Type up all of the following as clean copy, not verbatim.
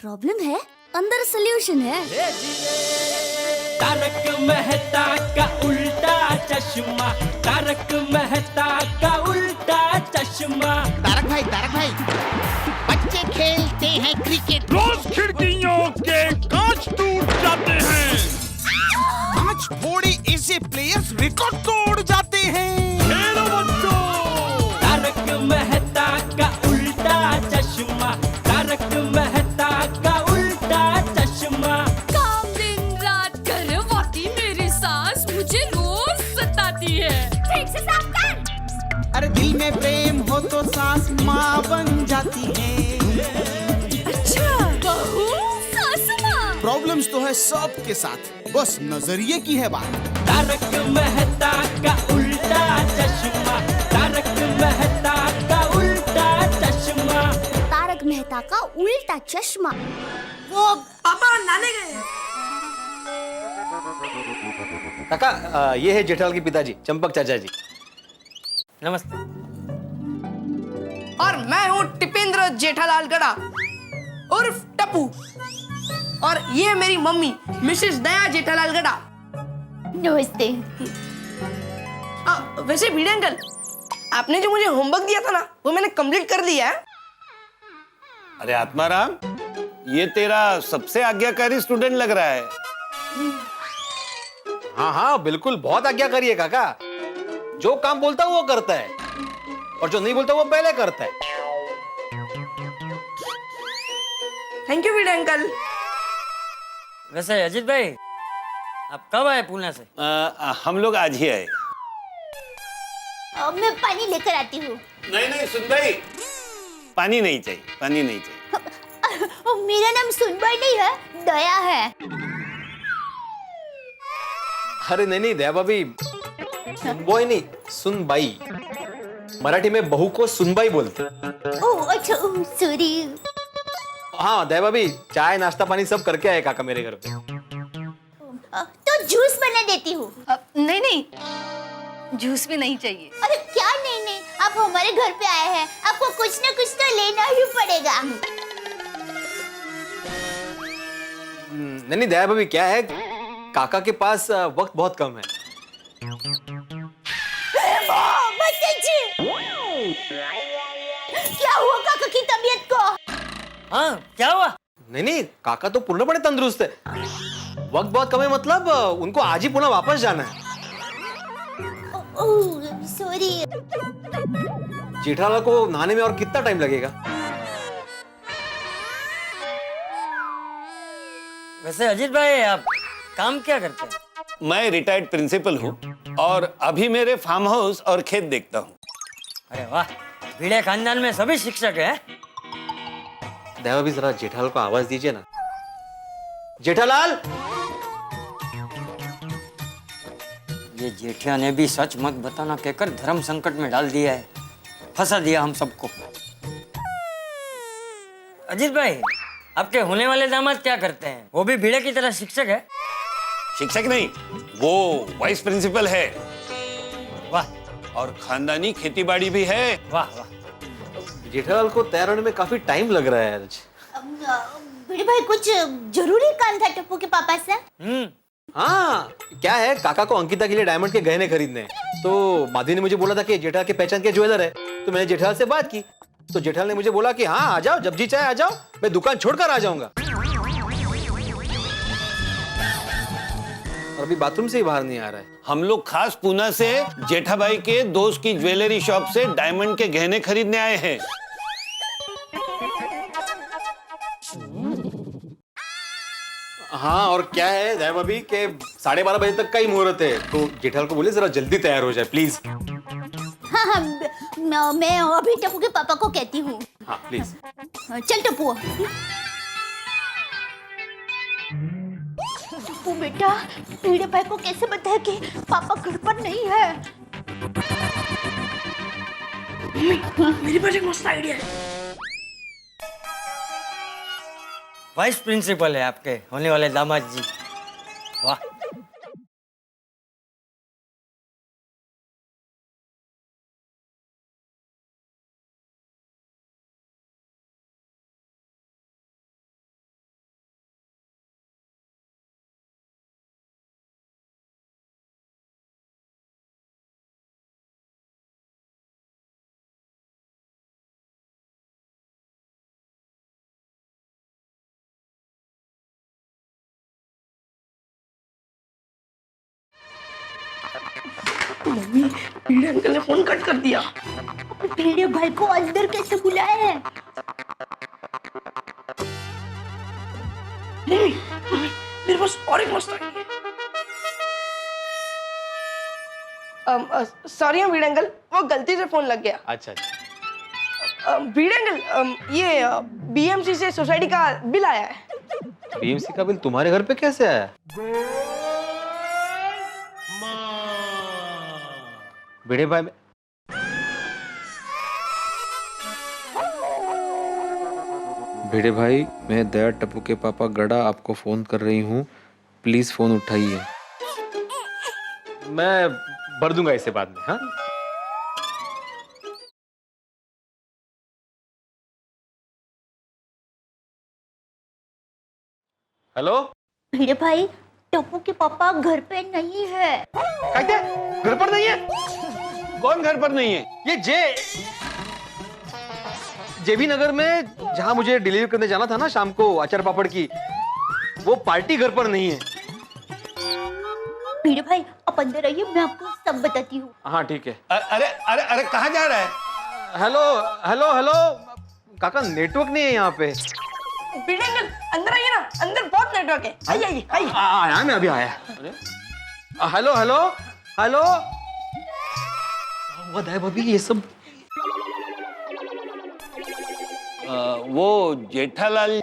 Problem है, अंदर solution है। तारक मेहता का उल्टा चश्मा, तारक मेहता का उल्टा चश्मा। तारक भाई, बच्चे खेलते हैं क्रिकेट, रोज खिड़कियों के कांच टूट जाते हैं, आज थोड़े ऐसे प्लेयर्स रिकॉर्ड तोड़ जाते हैं। खेलो बच्चों। तारक मेहता का उल्टा चश्मा, तारक मेहता का उल्टा चश्मा। काम दिन रात करवाती मेरी सास मुझे रोज सताती है। ठीक से साफ कर। अरे दिल में प्रेम हो तो सास माँ बन जाती है। अच्छा, बहू सास माँ। प्रॉब्लम्स तो है सबके साथ, बस नजरिए की है बात। तारक मेहता का उल्टा चश्मा, तारक मेहता का उल्टा चश्मा। तारक मेहता का उल्टा चश्मा। वो पापा नाने गए। काका, ये है जेठालाल के पिताजी, चंपक चाचा जी। नमस्ते। और मैं हूँ टिपेंद्र जेठालाल गड़ा उर्फ टप्पू, और ये मेरी मम्मी मिसेस दया जेठालाल गड़ा। नमस्ते। वैसे भिड़े अंकल, आपने जो मुझे होमवर्क दिया था ना, वो मैंने कंप्लीट कर दिया है। अरे आत्माराम, ये तेरा सबसे आज्ञाकारी स्टूडेंट लग रहा है। हाँ हाँ बिल्कुल, बहुत आज्ञाकारी है काका। जो काम बोलता है वो करता है, और जो नहीं बोलता वो पहले करता है। Thank you Bhide uncle. वैसे अजीत भाई, आप कब आए पुणे से? हम लोग आज ही आए। मैं पानी लेकर आती हूँ। नहीं सुन भाई, पानी नहीं चाहिए, पानी नहीं चाहिए। मेरा नाम सुनबाई नहीं है, दया है। अरे नहीं दया भाभी, सुनबोई नहीं, सुनबाई। मराठी में बहू को सुनबाई बोलते। ओह अच्छा, सॉरी। हाँ दया भाभी, चाय नाश्ता पानी सब करके आए काका मेरे घर पे। तो जूस बना देती हूँ। नहीं, जूस भी नहीं चाहिए। अरे क्या नहीं, आप हमारे घर पे आए हैं, आपको कुछ ना कुछ तो लेना ही पड़ेगा। नहीं दया भाभी, क्या है, काका के पास वक्त बहुत कम है। क्या हुआ काका की तबीयत को? हाँ, क्या हुआ? नहीं काका तो पूर्णपणे तंदुरुस्त है। वक्त बहुत कम है, मतलब उनको आज ही पुणे वापस जाना है। Oh sorry. जेठालाल को नहाने में और कितना टाइम लगेगा? वैसे अजीत भाई, आप काम क्या करते हैं? मैं रिटायर्ड प्रिंसिपल हूँ और अभी मेरे फार्म हाउस और खेत देखता हूँ। अरे वाह, भिड़े खानदान में सभी शिक्षक हैं। दया भाभी, जरा जेठालाल को आवाज दीजिए ना। जेठालाल! ये जेठिया ने भी सच मत बताना कहकर धर्म संकट में डाल दिया है, फंसा दिया हम सबको। अजीत भाई, आपके होने वाले दामाद क्या करते हैं? वो भी भिड़े की तरह शिक्षक है? शिक्षक नहीं, वो वाइस प्रिंसिपल है। वाह, और खानदानी खेतीबाड़ी भी है। वाह वाह। जेठालाल को तैयार होने में काफी टाइम लग रहा है आज। बड़े भाई, कुछ जरूरी काम था टप्पू के पापा से? हाँ, क्या है, काका को अंकिता के लिए डायमंड के गहने खरीदने हैं। तो माधवी ने मुझे बोला था कि जेठालाल के पहचान के ज्वेलर है, तो मैंने जेठालाल से बात की। तो जेठालाल ने मुझे बोला कि हाँ आ जाओ, जब जी चाहे आ जाओ, मैं दुकान छोड़कर आ जाऊंगा। और अभी बाथरूम से ही बाहर नहीं आ रहा है। हम लोग खास पूना से जेठाबाई के दोस्त की ज्वेलरी शॉप से डायमंड के गहने खरीदने आए हैं। हाँ, और क्या है दया भाभी के 12:30 बजे तक का ही मुहूर्त है, तो जेठालाल को बोले जरा जल्दी तैयार हो जाए प्लीज। हाँ, मैं अभी टप्पू के पापा को कहती हूँ। हाँ प्लीज। चल टप्पू। टप्पू बेटा, भिड़े भाई को कैसे बताया कि पापा घर पर नहीं है? मेरे पास एक मस्त आइडिया है। वाइस प्रिंसिपल है आपके होने वाले दामाद जी। वाह। मम्मी भिड़े अंकल ने फोन कट कर दिया। भिड़े भाई को अंदर कैसे बुलाया है? मम्मी मेरे पास और एक मस्त आइडिया है। सॉरी भिड़े अंकल, वो गलती से फोन लग गया। अच्छा अच्छा। भिड़े अंकल, ये बीएमसी से सोसाइटी का बिल आया है। बीएमसी का बिल तुम्हारे घर पे कैसे आया? भिड़े भाई भिड़े भाई, मैं दया टप्पू के पापा गड़ा आपको फोन कर रही हूँ, प्लीज फोन उठाइए। मैं भर दूंगा इसे बाद में। हाँ हेलो। भिड़े भाई, टप्पू के पापा घर पे नहीं है। कहते घर पर नहीं है? कौन घर पर नहीं है? ये जेबी नगर में जहां मुझे डिलीवर करने जाना था ना शाम को अचार पापड़ की, वो पार्टी घर पर नहीं है। भिड़े भाई आप अंदर आइए, मैं आपको सब बताती हूँ। हाँ ठीक है। अरे अरे अरे कहाँ जा रहा है? हेलो हेलो हेलो काका, नेटवर्क नहीं है यहाँ पे। भिड़े अंकल अंदर आइए ना, अंदर बहुत नेटवर्क है। आइए आइए आइए। आया, मैं अभी आया। हेलो हेलो हेलो, क्या हुआ दया भाभी ये सब? वो जेठालाल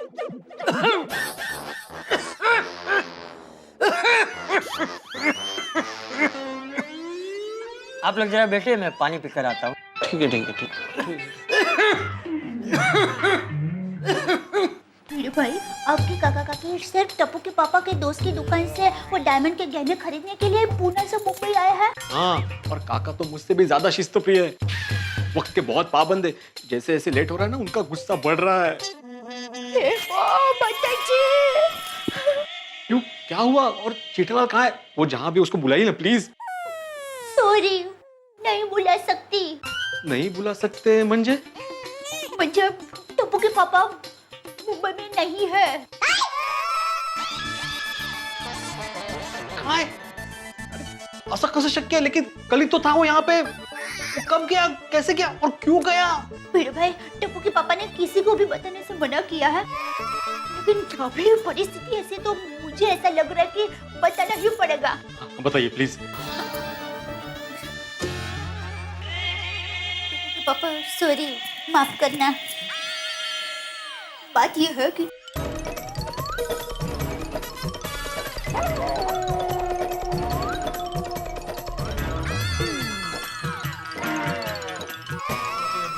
आप लोग जरा बैठिए, मैं पानी पीकर आता हूँ। ठीक है ठीक है ठीक है। भिड़े भाई, आपके काका काकी सिर्फ टप्पू के पापा के दोस्त की दुकान से वो डायमंड के गहने खरीदने के लिए पुणे से मुंबई आए हैं। हाँ, और काका तो मुझसे भी ज्यादा शिस्त प्रिय है, वक्त के बहुत पाबंद है। जैसे जैसे लेट हो रहा है ना, उनका गुस्सा बढ़ रहा है। क्यों, क्या हुआ? और जेठालाल कहाँ है? वो जहाँ भी उसको बुलाइए ना प्लीज। सॉरी, नहीं बुला सकती। नहीं बुला सकते म्हणजे? टप्पू के पापा मुंबई में नहीं है। कहाँ है? ऐसा कैसे शक्य है? लेकिन कल ही तो था वो यहाँ पे। कब गया, कैसे गया और क्यों गया? भिड़े भाई, टप्पू के पापा ने किसी को भी बताने से मना किया है, लेकिन अभी परिस्थिति ऐसी तो मुझे ऐसा लग रहा है कि बताना ही पड़ेगा। बताइए प्लीज। पापा सॉरी, माफ करना। बात यह है कि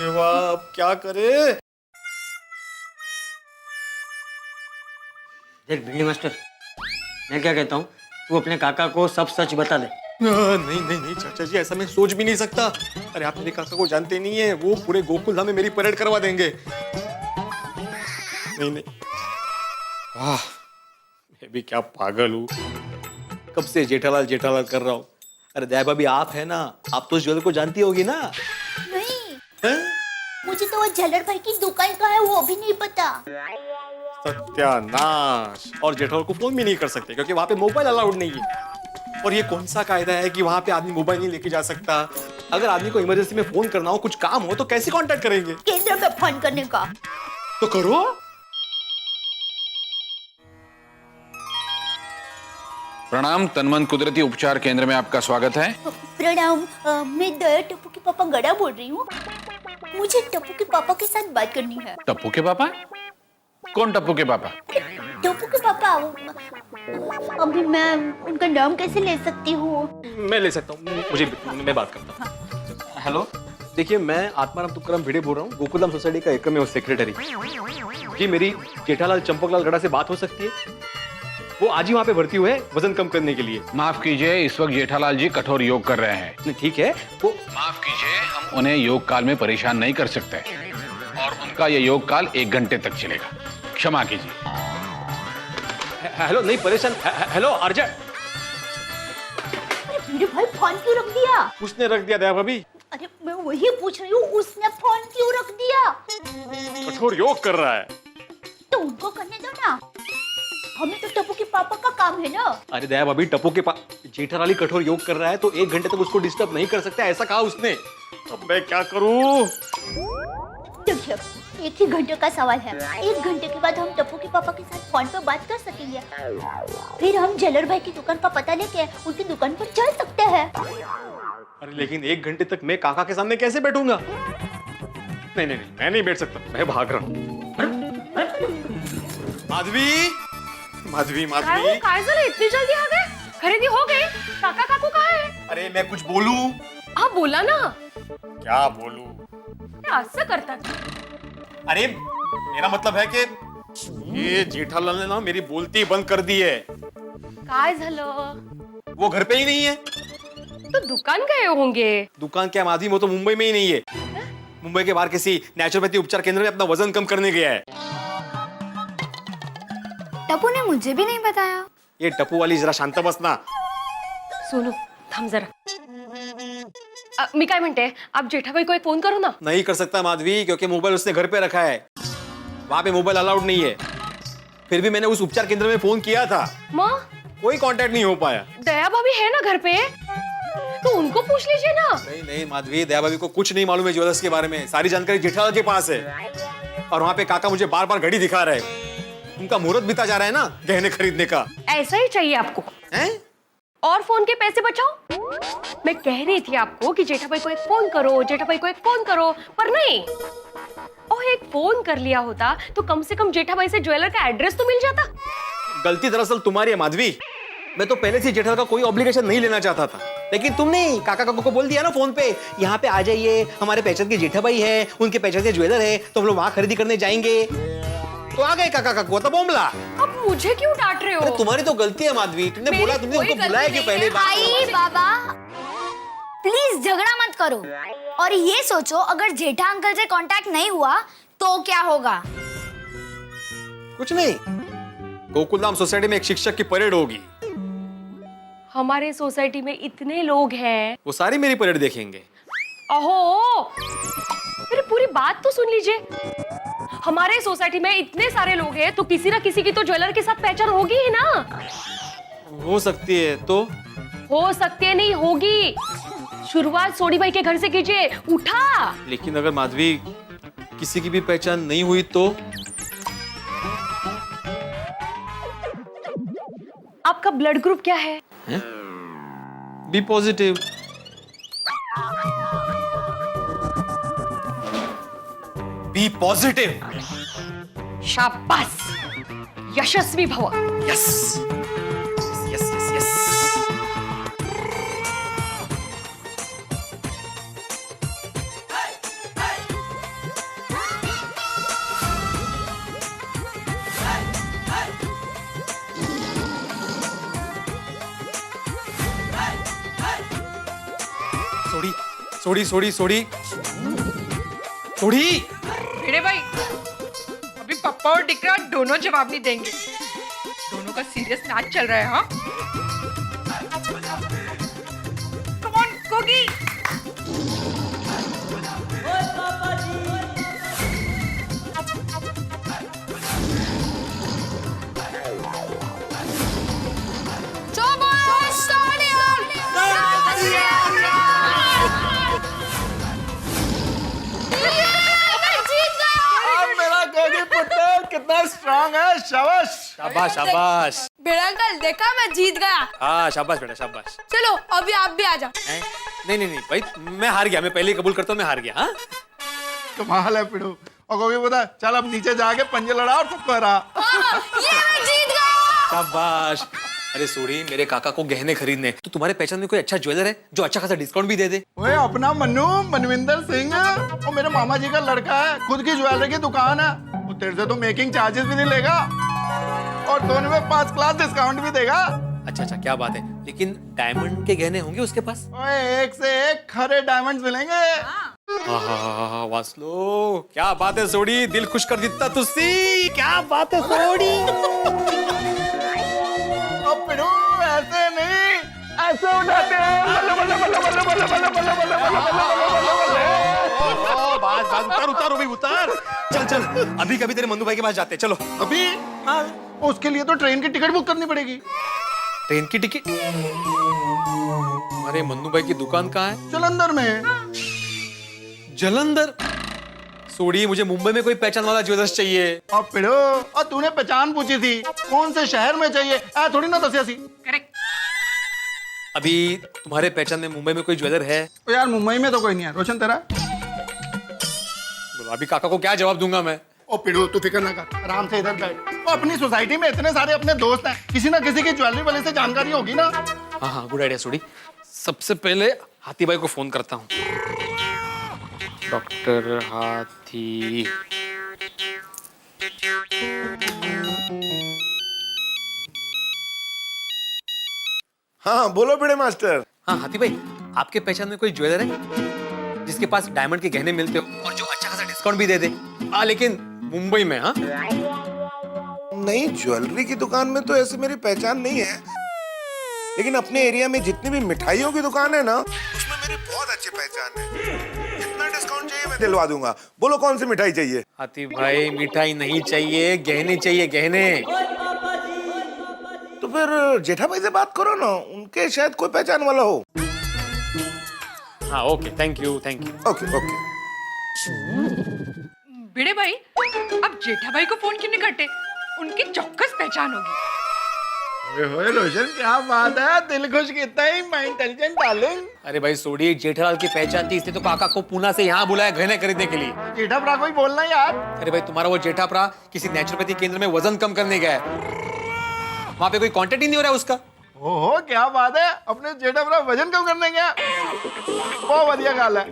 देवा, अब क्या करे? देख भिंडी मास्टर, मैं क्या कहता हूँ, तू अपने काका को सब सच बता दे। नहीं नहीं नहीं चाचा जी, ऐसा मैं सोच भी नहीं सकता। अरे आप मेरे काका को जानते नहीं है, वो पूरे गोकुल धाम में मेरी परेड करवा देंगे। नहीं नहीं, वाह, मैं भी क्या पागल हूँ, कब से जेठालाल जेठालाल कर रहा हूँ। अरे दया भाभी आप है ना, आप तो उस ज्वेलर को जानती होगी ना? नहीं, है? मुझे तो वो झलर भाई की दुकान का है वो भी नहीं पता। सत्यानाश। और जेठालाल को फोन भी नहीं कर सकते क्योंकि वहां पे मोबाइल अलाउड नहीं है। और ये कौन सा कायदा है कि वहां पे आदमी मोबाइल नहीं लेके जा सकता? अगर आदमी को इमरजेंसी में फोन करना हो, कुछ काम हो, तो कैसे कांटेक्ट करेंगे? केंद्र में फोन करने का। तो करो। प्रणाम, तनमन कुदरती उपचार केंद्र में आपका स्वागत है। प्रणाम, मैं दया टप्पू के पापा गड़ा बोल रही हूँ। मुझे टप्पू के पापा के साथ बात करनी है। टप्पू के पापा? कौन टप्पू के पापा? टप्पू के पापा, अभी मैं उनका नाम कैसे ले सकती हूँ? मैं ले सकता हूँ, मैं बात करता हूँ। हेलो, देखिए मैं आत्माराम तुकाराम भिड़े बोल रहा हूँ, गोकुलधाम सोसाइटी का एकम सेक्रेटरी। जी मेरी जेठालाल चंपकलाल गड़ा से बात हो सकती है? वो आज ही वहाँ पे भर्ती हुए वजन कम करने के लिए। माफ कीजिए, इस वक्त जेठालाल जी कठोर योग कर रहे हैं। ठीक है, वो माफ कीजिए, हम उन्हें योग काल में परेशान नहीं कर सकते और उनका ये योग काल 1 घंटे तक चलेगा। क्षमा कीजिए। हेलो, नहीं परेशान। Hello urgent. मेरे भाई फोन क्यों रख दिया? उसने रख दिया दया भाभी। अरे मैं वही पूछ रही हूँ, उसने फोन क्यों रख दिया? कठोर योग कर रहा है। तो उनको करने दो ना, हमें तो टप्पू के पापा का काम है ना। अरे दया भाभी, टप्पू के जेठालाल कठोर योग कर रहा है तो 1 घंटे तक उसको डिस्टर्ब नहीं कर सकता, ऐसा कहा उसने। अब मैं क्या करूं? देखिए, 1 ही घंटे का सवाल है। 1 घंटे के बाद हम टप्पू के पापा के साथ फोन पर बात कर सकेंगे। फिर हम जेलर भाई की दुकान का पता लेके उनकी दुकान पर चल सकते हैं। अरे लेकिन 1 घंटे तक मैं काका के सामने कैसे बैठूंगा? नहीं नहीं नहीं, मैं नहीं बैठ सकता, मैं भाग रहा हूँ। माधवी, माधवी, माधवी, काय झालं इतनी जल्दी आ गए? खरेदी हो गई? काका काकू कहाँ है? अरे मैं कुछ बोलूं? हाँ बोला ना। क्या बोलूं? असं करतात. अरे मेरा मतलब है कि ये जेठालाल ने ना मेरी बोलती बंद कर दी है। काय झालं? वो घर पे ही नहीं है। तो दुकान गए होंगे. दुकान क्या माधवी, वो तो मुंबई में ही नहीं है। मुंबई के बाहर किसी नेचुरोपैथी उपचार केंद्र में अपना वजन कम करने गया है। टप्पू ने मुझे भी नहीं बताया। ये टप्पू वाली जरा शांत बस ना। सोनू थांब जरा. मी काय म्हणते, आप जेठाबाई को एक फोन करो ना. नहीं कर सकता माधवी, क्योंकि मोबाइल उसने घर पे रखा है, वहां पे मोबाइल अलाउड नहीं है। फिर भी मैंने उस उपचार केंद्र में फोन किया था, माँ कोई कांटेक्ट नहीं हो पाया। दया भाभी है ना घर पे, तो उनको पूछ लीजिए ना. नहीं नहीं माधवी, दया भाभी को कुछ नहीं मालूम है ज्वेलर्स के बारे में। सारी जानकारी जेठालाल के पास है। और वहां पे काका मुझे बार बार घड़ी दिखा रहे हैं। उनका मुहूर्त बीता जा रहा है ना गहने खरीदने का। ऐसा ही चाहिए आपको हैं? और फोन के पैसे बचाओ. मैं कह रही थी आपको कि जेठाबाई को एक फोन करो, जेठाबाई को एक फोन करो, पर नहीं. और एक फोन कर लिया होता तो कम से कम जेठाबाई से ज्वेलर का एड्रेस तो मिल जाता. गलती दरअसल तुम्हारी है माधवी। मैं तो पहले से जेठालाल का कोई ऑब्लिगेशन नहीं लेना चाहता था, लेकिन तुमने काका काकू को बोल दिया ना फोन पे, यहाँ पे आ जाइए, हमारे पहचान के जेठाबाई है, उनके पहचान के ज्वेलर है, तो हम लोग वहां खरीदी करने जाएंगे। तो आ गए काका काकू, तो बोमला। अब मुझे क्यों डांट रहे हो? अरे तुम्हारी तो गलती है माधवी, तुमने मेरी बोला, तुमने कोई उनको बुलाया गलती क्यों नहीं पहले है। आई बाबा, प्लीज झगड़ा मत करो और ये सोचो अगर जेठा अंकल से कांटेक्ट नहीं हुआ तो क्या होगा। कुछ नहीं, गोकुलधाम सोसाइटी में एक शिक्षक की परेड होगी। हमारे सोसाइटी में इतने लोग हैं। वो सारी मेरी परेड देखेंगे। ओहो, मेरी पूरी बात तो सुन लीजिए। हमारे सोसाइटी में इतने सारे लोग हैं तो किसी ना किसी की तो ज्वेलर के साथ पहचान होगी ही ना। हो सकती है तो? हो सकती है नहीं, होगी। शुरुआत सोडी भाई के घर से कीजिए, उठा। लेकिन अगर माधवी किसी की भी पहचान नहीं हुई तो? आपका ब्लड ग्रुप क्या है? B positive. B positive. शाबाश, यशस्वी भव। Yes yes yes yes. Sodhi Sodhi Sodhi Sodhi Sodhi. Bhide भाई, अभी पप्पा और डिकरा दोनों जवाब नहीं देंगे। दोनों का सीरियस मैच चल रहा है। हाँ, कम ऑन कोगी। कितना स्ट्रांग है, शाबाश। शाबाश शाबाश। भिड़ा अंकल, देखा मैं जीत गया। हाँ शाबाश बेटा शाबाश। चलो अभी आप भी आ जाओ। नहीं नहीं नहीं भाई, मैं हार गया, मैं पहले ही कबूल करता हूँ, मैं हार गया। हाँ कमाल है पिड़ू। और कोई बता, चल अब नीचे जाके पंजे लड़ा और सबको हरा। ये मैं जीत गया। शाबाश। अरे सोडी, मेरे काका को गहने खरीदने, तो तुम्हारे पहचान में कोई अच्छा ज्वेलर है जो अच्छा खासा डिस्काउंट भी दे दे? ओए अपना मन्नू, मनविंदर सिंह, वो मेरे मामा जी का लड़का है, खुद की ज्वेलरी की दुकान है। वो तेरे से तो मेकिंग चार्जेस भी नहीं लेगा और दोनों में 5 क्लास डिस्काउंट भी देगा। अच्छा अच्छा, क्या बात है। लेकिन डायमंड के गहने होंगे उसके पास? ओए एक से एक खरे डायमंड्स मिलेंगे। वासलो, क्या बात है सोडी, दिल खुश कर देता तुझसी। क्या बात है सोडी। अब पिड़ू ऐसे नहीं, ऐसे उठाते हैं। बल्ले बल्ले बल्ले बल्ले बल्ले बल्ले बल्ले बल्ले बल्ले बल्ले। बात उतार उतार भाई उतार। चल चल, अभी कभी तेरे मन्नू भाई के पास जाते हैं, चलो। अभी? हाँ। उसके लिए तो ट्रेन की टिकट बुक करनी पड़ेगी। ट्रेन की टिकट? हमारे मन्नू भाई की दुकान कहाँ है? जलंधर में। जलंधर? सोड़ी, मुझे मुंबई में कोई पहचान वाला ज्वेलर्स चाहिए। अब पिड़ो, और तूने पहचान पूछी थी कौन से शहर में चाहिए, थोड़ी ना दसिया सी। करेक्ट। अभी तुम्हारे पहचान में मुंबई में कोई ज्वेलर है? तो यार मुंबई में तो कोई नहीं है। रोशन तेरा? बोलो, अभी काका को क्या जवाब दूंगा मैं? ओ पिड़ो, तू फिक्र ना कर, आराम से इधर बैठ। तो अपनी सोसाइटी में इतने सारे अपने दोस्त हैं, किसी ना किसी की ज्वेलरी वाले से जानकारी होगी ना। हाँ हाँ, गुड आइडिया सोड़ी। सबसे पहले हाथी भाई को फोन करता हूँ। डॉक्टर हाथी। हाँ बोलो बड़े मास्टर। हाँ हाथी भाई, आपके पहचान में कोई ज्वेलर है जिसके पास डायमंड के गहने मिलते हो और जो अच्छा खासा डिस्काउंट भी दे दे? लेकिन मुंबई में। हाँ नहीं, ज्वेलरी की दुकान में तो ऐसे मेरी पहचान नहीं है, लेकिन अपने एरिया में जितनी भी मिठाइयों की दुकान है ना, उसमें मेरी बहुत अच्छी पहचान है। जितना डिस्काउंट चाहिए मैं दिलवा दूंगा। बोलो कौन सी मिठाई चाहिए? हाथी भाई, मिठाई नहीं चाहिए, गहने चाहिए, गहने। तो फिर जेठा भाई से बात करो ना, उनके शायद कोई पहचान वाला हो। हाँ okay, thank you thank you. Okay okay. Bhide भाई, अब जेठा भाई को फोन क्यों नहीं करते? उनकी चौकस पहचान होगी। ओए रोशन, क्या बात है, दिल खुश कितना ही, मैं इंटेलिजेंट डार्लिंग। अरे भाई सोड़ी, जेठालाल की पहचान थी, इसलिए तो काका को पूना से यहाँ बुलाया गहने खरीदने के लिए। जेठा भरा कोई बोलना यार। अरे भाई, तुम्हारा वो जेठाप्रा किसी नेचुरोपैथी केंद्र में वजन कम करने गया है, वहाँ पे कोई कांटेक्ट ही नहीं हो रहा है उसका। ओहो, क्या बात है, अपने जेठा भरा वजन कम करने गया। बहुत बढ़िया गाल है।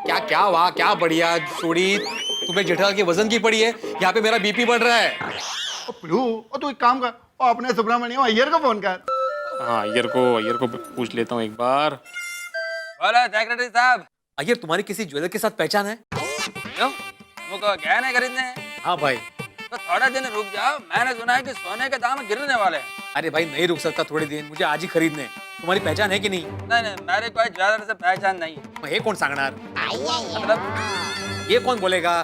क्या क्या वाह, क्या बढ़िया। सोड़ी, तुम्हें जेठालाल के वजन की पड़ी है, यहाँ पे मेरा बीपी बढ़ रहा है। ओ पिड़ू, ओ तू एक काम कर, ओ अपने सुब्रमण्यम अय्यर को फोन कर। हाँ, अय्यर को पूछ लेता हूँ एक बार। बोलो सेक्रेटरी साहब। अय्यर, तुम्हारी किसी ज्वेलर के साथ पहचान है? क्यों, तुमको गहने खरीदने हैं? हाँ भाई। तो थोड़ा दिन रुक जाओ, मैंने सुना है कि सोने के दाम गिरने वाले हैं। अरे भाई, नहीं रुक सकता थोड़े दिन, मुझे आज ही खरीदने हैं। तुम्हारी पहचान है कि नहीं? नहीं, मेरे कोई ज्वेलर से पहचान नहीं है। ये कौन सांगणार? मतलब ये कौन बोलेगा?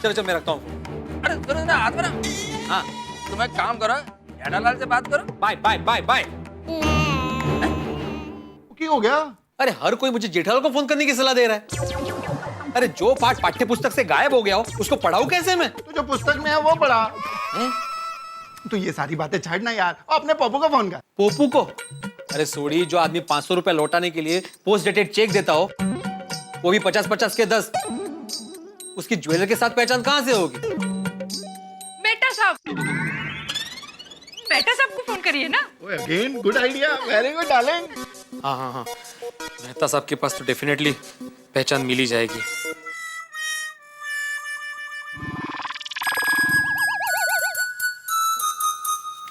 चलो चलो, मैं रखता हूँ। अरे सुनो ना, हाथ में। हाँ, तुम एक काम करो, जेठालाल से बात करो। Bye bye bye bye. क्या हो गया? अरे हर कोई मुझे जेठालाल को फोन करने की सलाह दे रहा है। अरे जो पाठ पाठ्य पुस्तक से गायब हो गया हो, उसको पढ़ाऊं कैसे मैं? तो जो पुस्तक में है वो पढ़ा। तो ये सारी बातें छाड़ना यार, अपने पप्पू को फोन कर। पोपू को? अरे सोड़ी, जो आदमी 500 रुपए लौटाने के लिए पोस्ट डेटेड चेक देता हो, वो भी 50-50 के 10, उसकी ज्वेलर के साथ पहचान कहां से होगी? मेहता साहब को फोन करिए ना। Again good idea, very good darling. हाँ हाँ हाँ, मेहता साहब के पास तो डेफिनेटली पहचान मिल ही जाएगी।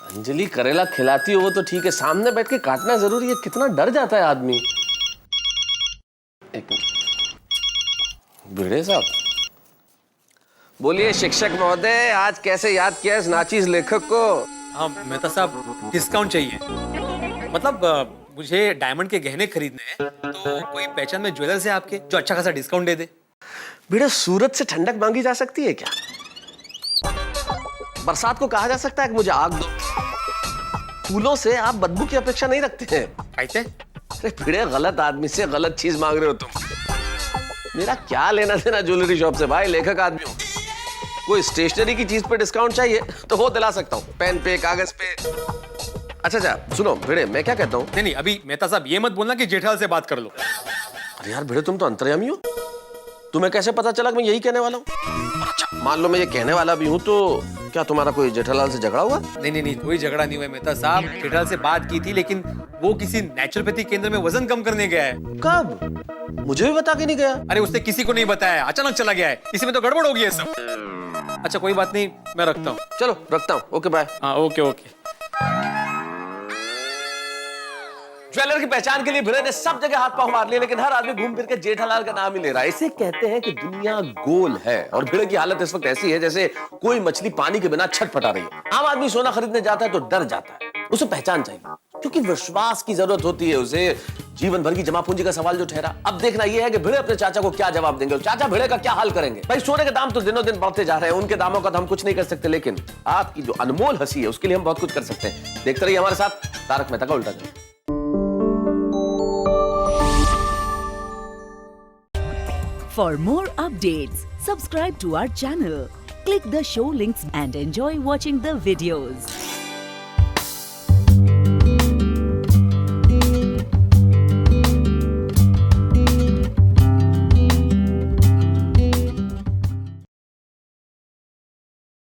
अंजलि करेला खिलाती हो वो तो ठीक है, सामने बैठ के काटना जरूरी है, कितना डर जाता है आदमी। एक भिड़े साहब, बोलिए शिक्षक महोदय, आज कैसे याद किया इस नाचीज लेखक को? हाँ मेहता साहब, डिस्काउंट चाहिए। मतलब मुझे डायमंड के गहने खरीदने हैं, तो कोई पहचान में ज्वेलर्स है आपके जो अच्छा खासा डिस्काउंट दे दे? भिड़े, सूरत से ठंडक मांगी जा सकती है क्या? बरसात को कहा जा सकता है कि मुझे आग दो? फूलों से आप बदबू की अपेक्षा नहीं रखते हैं। कैसे? अरे भिड़े, गलत आदमी से गलत चीज मांग रहे हो तुम। मेरा क्या लेना देना ज्वेलरी शॉप से भाई, लेखक आदमी हूं। कोई स्टेशनरी की चीज पे डिस्काउंट चाहिए तो वो दिला सकता हूँ, पेन पे, कागज पे। अच्छा सुनो भिड़े, मैं क्या कहता हूँ। नहीं, अभी मेहता साहब ये मत बोलना कि जेठालाल से बात कर लो। अरे यार भिड़े, तुम तो अंतर्यामी हो, तुम्हें कैसे पता चला कि मैं यही कहने वाला हूँ? अच्छा, मान लो मैं ये कहने वाला भी हूँ, तो क्या तुम्हारा कोई जेठालाल से झगड़ा हुआ? नहीं, कोई झगड़ा नहीं हुआ मेहता साहब। जेठालाल से बात की थी, लेकिन वो किसी नेचुरोपैथी केंद्र में वजन कम करने गया है। कब? मुझे भी बता के नहीं गया। अरे उसने किसी को नहीं बताया, अचानक चला गया है, इसी में तो गड़बड़ हो गई है सब। अच्छा कोई बात नहीं, मैं रखता हूँ। चलो रखता हूँ, ओके बाय। हाँ ओके। ज्वेलर की पहचान के लिए भिड़े ने सब जगह हाथ पांव मार लिए, लेकिन हर आदमी घूम फिर के जेठालाल का नाम ही ले रहा है। इसे कहते हैं कि दुनिया गोल है, और भिड़े की हालत इस वक्त ऐसी है जैसे कोई मछली पानी के बिना छटपटा रही है। आम आदमी सोना खरीदने जाता है तो डर जाता है, उसे पहचान चाहिए, क्योंकि विश्वास की जरूरत होती है उसे, जीवन भर की जमा पूंजी का सवाल जो ठहरा। अब देखना यह है कि भिड़े अपने चाचा को क्या जवाब देंगे, चाचा भिड़े का क्या हाल करेंगे। भाई सोने के दाम तो दिनों दिन बढ़ते जा रहे हैं, उनके दामों का तो हम कुछ नहीं कर सकते, लेकिन आपकी जो अनमोल हंसी है उसके लिए हम बहुत कुछ कर सकते हैं। देखते रहिए हमारे साथ। तारक मेहता का उल्टा चश्मा। For more updates, subscribe to our channel, click the show links and enjoy watching the videos.